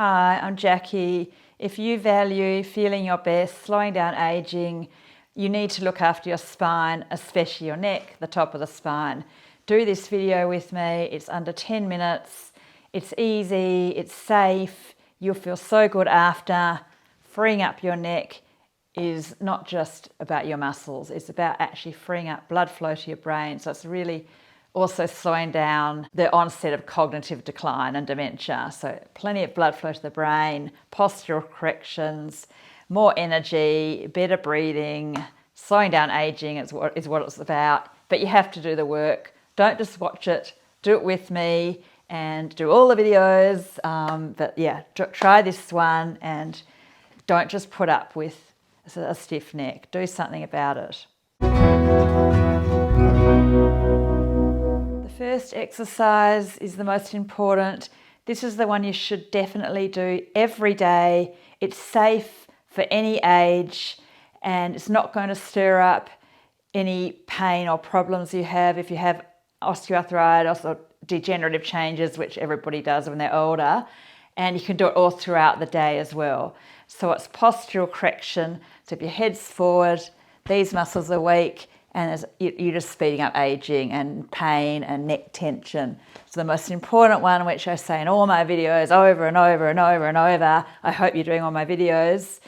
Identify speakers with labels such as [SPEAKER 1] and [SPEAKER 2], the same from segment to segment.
[SPEAKER 1] Hi, I'm Jackie. If you value feeling your best, slowing down aging, you need to look after your spine, especially your neck, the top of the spine. Do this video with me. It's under 10 minutes. It's easy, it's safe. You'll feel so good after. Freeing up your neck is not just about your muscles. It's about actually freeing up blood flow to your brain. So it's really also slowing down the onset of cognitive decline and dementia. So plenty of blood flow to the brain, postural corrections, more energy, better breathing, slowing down aging is what it's about. But you have to do the work. Don't just watch it. Do it with me and do all the videos. But yeah, try this one and don't just put up with a stiff neck. Do something about it. The first exercise is the most important. This is the one you should definitely do every day. It's safe for any age and it's not going to stir up any pain or problems you have if you have osteoarthritis or degenerative changes, which everybody does when they're older. And you can do it all throughout the day as well. So it's postural correction. So if your head's forward, these muscles are weak, and you're just speeding up aging and pain and neck tension. So the most important one, which I say in all my videos over and over and over and over, I hope you're doing all my videos,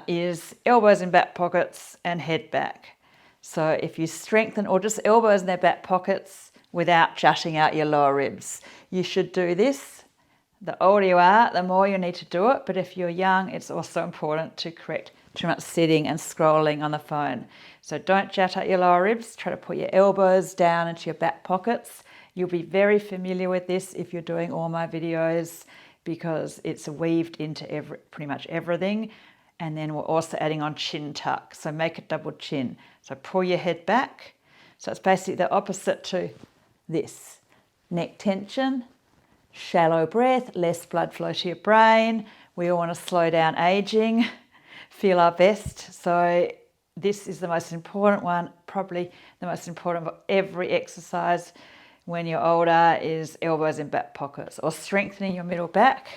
[SPEAKER 1] is elbows in back pockets and head back. So if you strengthen, or just elbows in their back pockets without jutting out your lower ribs, you should do this. The older you are, the more you need to do it. But if you're young, it's also important to correct too much sitting and scrolling on the phone. So don't jut out your lower ribs. Try to put your elbows down into your back pockets. You'll be very familiar with this if you're doing all my videos because it's weaved into pretty much everything. And then we're also adding on chin tuck. So make a double chin. So pull your head back. So it's basically the opposite to this. Neck tension, shallow breath, less blood flow to your brain. We all want to slow down aging, feel our best. So this is the most important one, probably the most important of every exercise when you're older is elbows in back pockets or strengthening your middle back,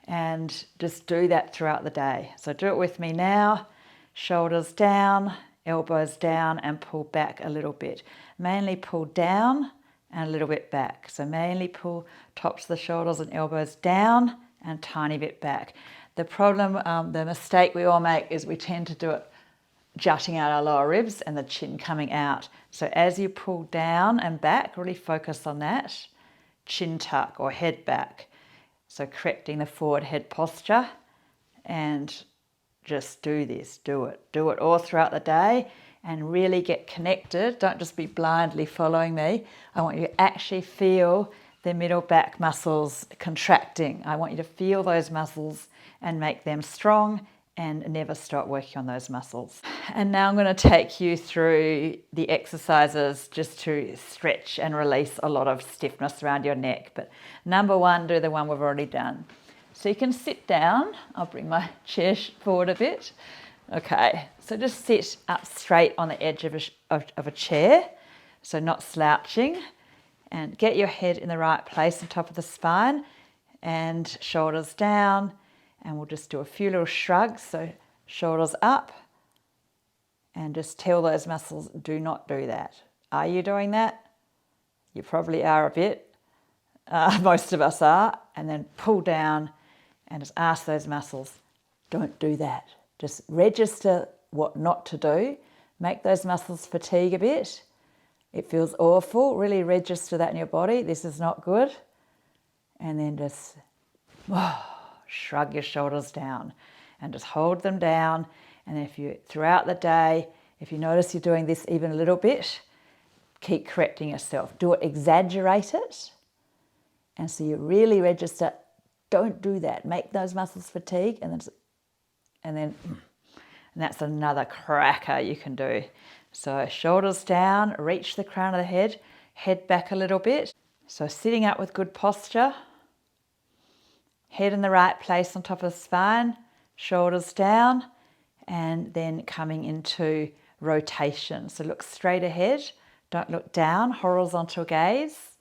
[SPEAKER 1] and just do that throughout the day. So do it with me now. Shoulders down, elbows down, and pull back a little bit. Mainly pull down and a little bit back. So mainly pull tops of the shoulders and elbows down and a tiny bit back. The problem, the mistake we all make is we tend to do it jutting out our lower ribs and the chin coming out. So as you pull down and back, really focus on that. Chin tuck or head back. So correcting the forward head posture, and just do this, do it all throughout the day and really get connected. Don't just be blindly following me. I want you to actually feel the middle back muscles contracting. I want you to feel those muscles and make them strong and never stop working on those muscles. And now I'm going to take you through the exercises just to stretch and release a lot of stiffness around your neck. But number one, do the one we've already done. So you can sit down. I'll bring my chair forward a bit. Okay, so just sit up straight on the edge of a chair, so not slouching, and get your head in the right place on top of the spine and shoulders down, and we'll just do a few little shrugs, so shoulders up, and just tell those muscles, do not do that. Are you doing that? You probably are a bit. Most of us are. And then pull down and just ask those muscles, don't do that. Just register what not to do. Make those muscles fatigue a bit. It feels awful. Really register that in your body. This is not good. And then just shrug your shoulders down and just hold them down. And if you, throughout the day, if you notice you're doing this even a little bit, keep correcting yourself. Do it, exaggerate it. And so you really register, don't do that. Make those muscles fatigue, and that's another cracker you can do. So shoulders down, reach the crown of the head, head back a little bit. So sitting up with good posture, head in the right place on top of the spine, shoulders down, and then coming into rotation. So look straight ahead, don't look down, horizontal gaze,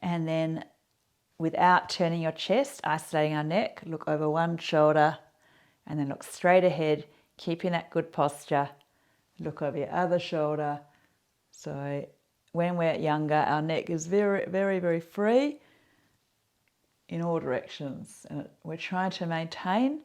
[SPEAKER 1] and then without turning your chest, isolating our neck, look over one shoulder and then look straight ahead, keeping that good posture. Look over your other shoulder. So when we're younger, our neck is very, very, very free in all directions. And we're trying to maintain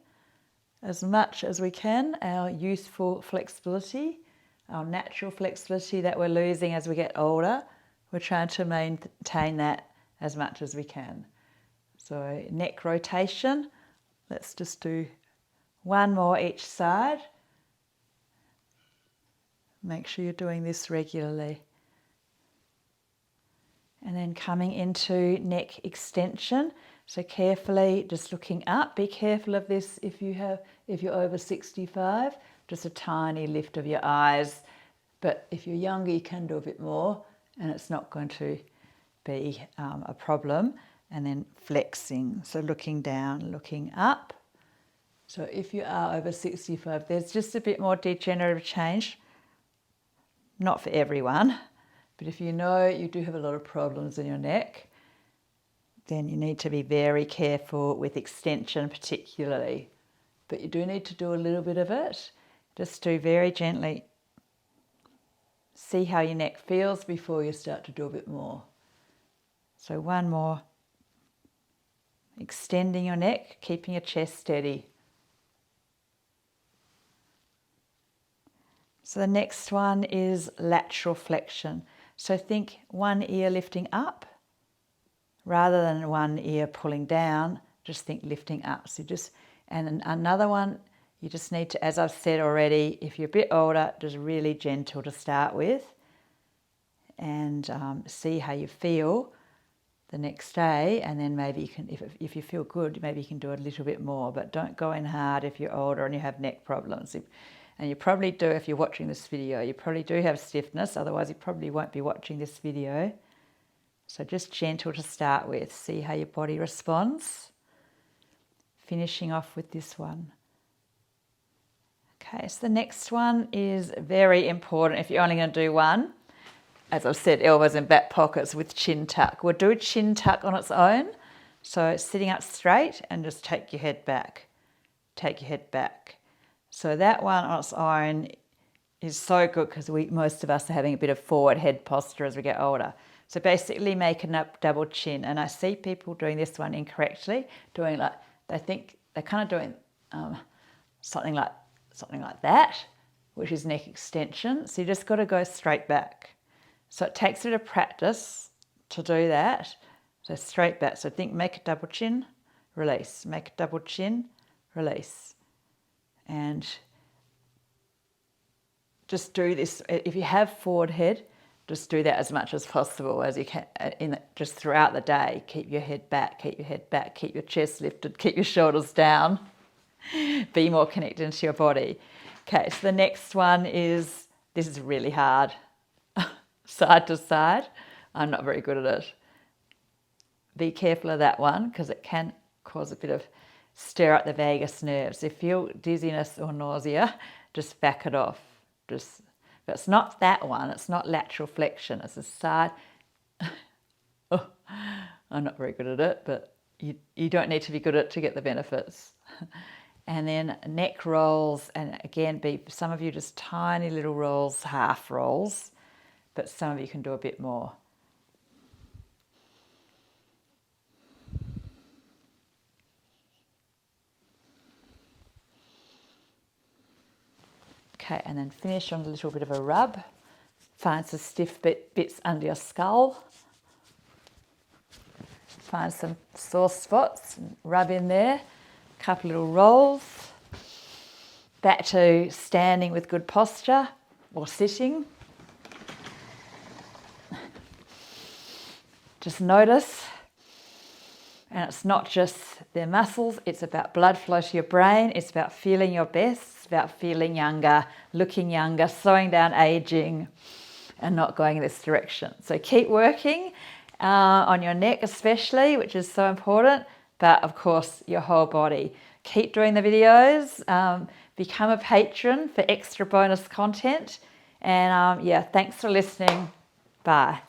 [SPEAKER 1] as much as we can our youthful flexibility, our natural flexibility that we're losing as we get older. We're trying to maintain that as much as we can. So neck rotation, let's just do one more each side. Make sure you're doing this regularly. And then coming into neck extension. So carefully just looking up. Be careful of this if you're over 65, just a tiny lift of your eyes. But if you're younger, you can do a bit more and it's not going to be a problem. And then flexing, so looking down, looking up. So if you are over 65, there's just a bit more degenerative change. Not for everyone, but if you know you do have a lot of problems in your neck, then you need to be very careful with extension particularly. But you do need to do a little bit of it. Just do very gently. See how your neck feels before you start to do a bit more. So one more. Extending your neck, keeping your chest steady. So the next one is lateral flexion. So think one ear lifting up rather than one ear pulling down, just think lifting up. So and another one, you just need to, as I've said already, if you're a bit older, just really gentle to start with and see how you feel the next day, and then maybe you can, if you feel good, maybe you can do a little bit more, but don't go in hard if you're older and you have neck problems. And you probably do, if you're watching this video, you probably do have stiffness, otherwise you probably won't be watching this video. So just gentle to start with, see how your body responds. Finishing off with this one. Okay, so the next one is very important if you're only going to do one. As I've said, elbows and back pockets with chin tuck. We'll do a chin tuck on its own. So sitting up straight and just take your head back. Take your head back. So that one on its own is so good because most of us are having a bit of forward head posture as we get older. So basically making up double chin. And I see people doing this one incorrectly, doing like, they think they're kind of doing something like that, which is neck extension. So you just got to go straight back. So it takes a bit of practice to do that. So straight back. So think make a double chin, release. Make a double chin, release. And just do this. If you have forward head, just do that as much as possible as you can just throughout the day. Keep your head back, keep your head back, keep your chest lifted, keep your shoulders down. Be more connected into your body. Okay, so the next one is, this is really hard. Side to side. I'm not very good at it. Be careful of that one because it can cause a bit of stir up the vagus nerves. If you feel dizziness or nausea, just back it off. But it's not that one. It's not lateral flexion. It's a side. Oh, I'm not very good at it, but you don't need to be good at it to get the benefits. And then neck rolls, and again, some of you just tiny little rolls, half rolls, but some of you can do a bit more. Okay, and then finish on a little bit of a rub. Find some stiff bits under your skull. Find some sore spots, and rub in there. A couple little rolls. Back to standing with good posture or sitting. Just notice. And it's not just their muscles, it's about blood flow to your brain, it's about feeling your best, it's about feeling younger, looking younger, slowing down aging, and not going in this direction. So keep working on your neck especially, which is so important, but of course your whole body. Keep doing the videos, become a patron for extra bonus content, and yeah, thanks for listening. Bye.